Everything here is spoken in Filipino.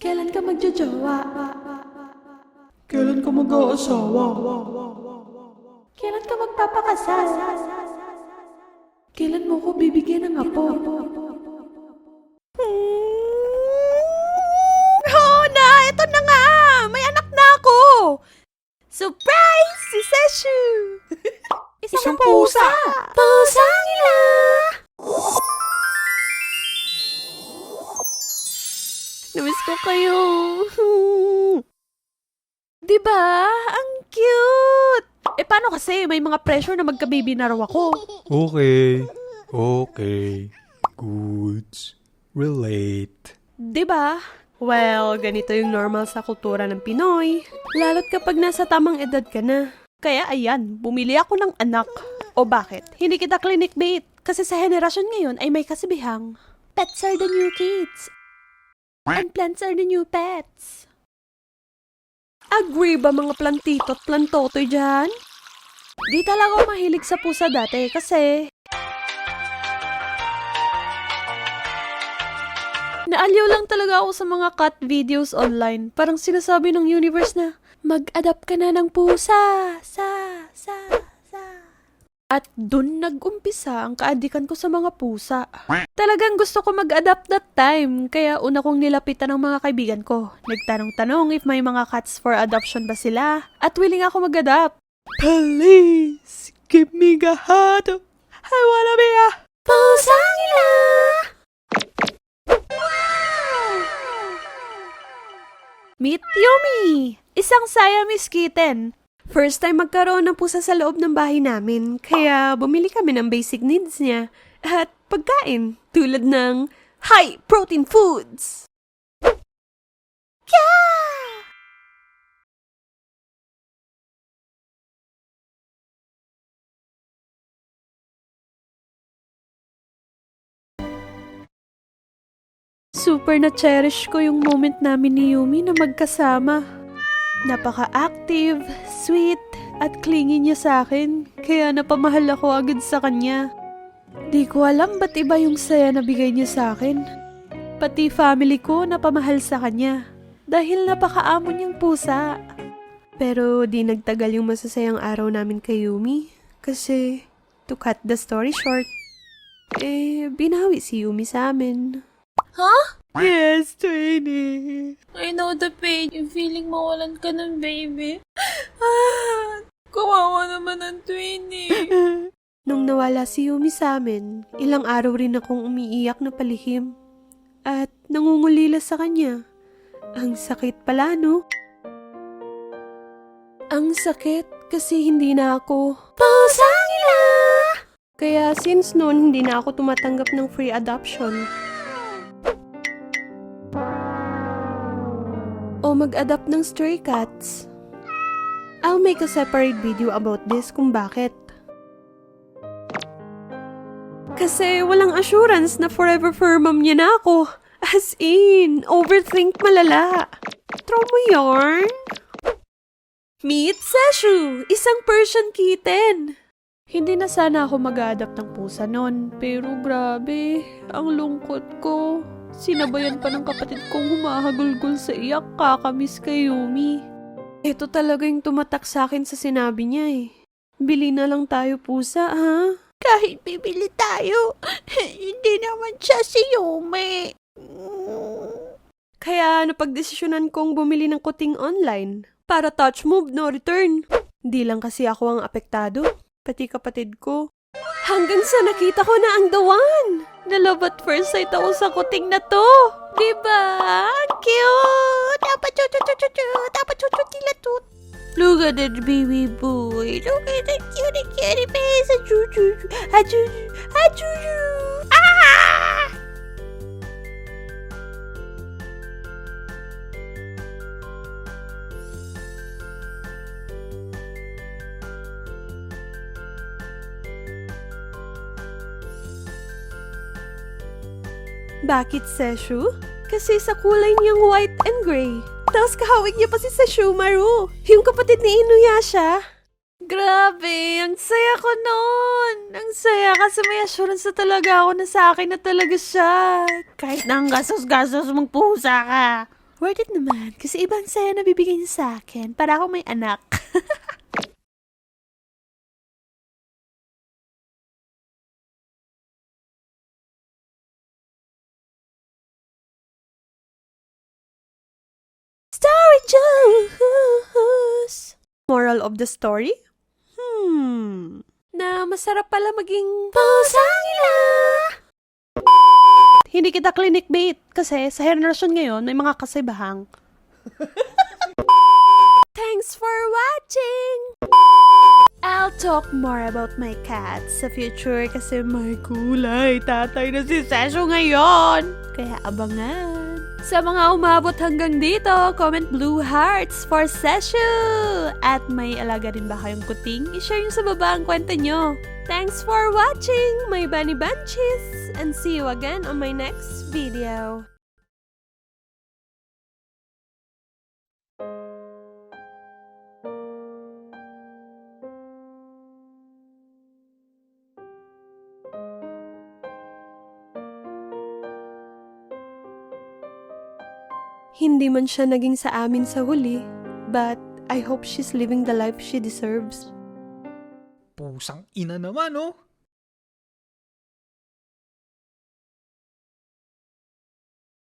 Kailan ka magjojowa? Kailan ka mag-aasawa? Kailan ka magpapakasal? Kailan mo ko bibigyan ng apo? Oh na! Ito na nga! May anak na ako! Surprise! Si Seshu! Isang pusa! Pusang ila! Namiss ko kayo. Diba? Ang cute! Paano kasi? May mga pressure na magka-baby na raw ako. Okay. Goods. Relate. Diba? Well, ganito yung normal sa kultura ng Pinoy. Lalo't kapag nasa tamang edad ka na. Kaya ayan, bumili ako ng anak. O bakit? Hindi kita clinic-bait. Kasi sa henerasyon ngayon ay may kasibihang, pets are the new kids. And plants are the new pets. Agree ba mga plantito at plantotoy dyan? Di talaga ako mahilig sa pusa dati kasi naaliw lang talaga ako sa mga cat videos online. Parang sinasabi ng universe na, mag-adapt ka na ng pusa. At dun nag-umpisa ang kaadikan ko sa mga pusa. Talagang gusto ko mag-adapt that time, kaya una kong nilapitan ng mga kaibigan ko. Nagtanong-tanong if may mga cats for adoption ba sila, at willing ako mag-adapt. Please, give me gahato. I wanna be a pusang ila. Meet Yumi, isang Siamese kitten. First time magkaroon ng pusa sa loob ng bahay namin, kaya bumili kami ng basic needs niya at pagkain tulad ng high-protein foods. Kya! Super na-cherish ko yung moment namin ni Yumi na magkasama. Napaka-active, sweet, at clingy niya sa akin, kaya napamahal ako agad sa kanya. Di ko alam ba't iba yung saya na bigay niya sa akin. Pati family ko napamahal sa kanya, dahil napakaamo niyang pusa. Pero di nagtagal yung masasayang araw namin kay Yumi, kasi to cut the story short, binawi si Yumi sa amin. Huh? Yes, Twinnie. I know the pain. Yung feeling mawalan ka ng baby. Kawawa naman ang Twinnie. Nung nawala si Yumi sa amin, ilang araw rin akong umiiyak na palihim. At nangungulila sa kanya. Ang sakit pala, no? Ang sakit kasi hindi na ako pusang ila! Kaya since noon, hindi na ako tumatanggap ng free adoption. O mag-adapt ng stray cats. I'll make a separate video about this kung bakit. Kasi walang assurance na forever fur mom niya na ako. As in, overthink malala. Trauma yarn. Meet Seshu, isang Persian kitten. Hindi na sana ako mag-adapt ng pusa nun, pero grabe, ang lungkot ko. Sinabayan pa ng kapatid kong humahagulgol sa iyak, kakamiss kay Yumi. Ito talaga yung tumatak sa akin sa sinabi niya Bili na lang tayo pusa, ha? Kahit bibili tayo, hindi naman siya si Yumi. Kaya napagdesisyonan kong bumili ng kuting online para touch move, no return. Di lang kasi ako ang apektado, pati kapatid ko. Hanggang sa nakita ko na ang the one. Na-love at first sight ako sa kuting na to. Diba? Cute! Dapat chuchu-chuchu-chu-chu. Look at that baby boy. Look at that cutie face. Achuchu. Ah! Bakit Seshu? Kasi sa kulay niyang white and gray. Tapos kahawig niya pa si Seshu Maru, yung kapatid ni Inuyasha. Grabe, ang saya ko nun. Ang saya kasi may assurance na talaga ako na sa akin na talaga siya. Kahit na ang gasos-gasos mong pusa ka. Worth it naman, kasi ibang saya na bibigay niya sa akin para akong may anak. Story Juice! Moral of the story? Na masarap pala maging pusang ina. Hindi kita clickbait kasi sa henerasyon ngayon may mga kasibahang. Thanks for watching! I'll talk more about my cats sa future kasi may kulay tatay na si Sesho ngayon. Kaya abangan. Sa mga umabot hanggang dito, comment blue hearts for Sesho! At may alaga rin ba kayong kuting? I-share nyo sa baba ang kwento nyo. Thanks for watching, my bunny bunchies! And see you again on my next video. Hindi man siya naging sa amin sa huli, but I hope she's living the life she deserves. Pusang ina naman, oh.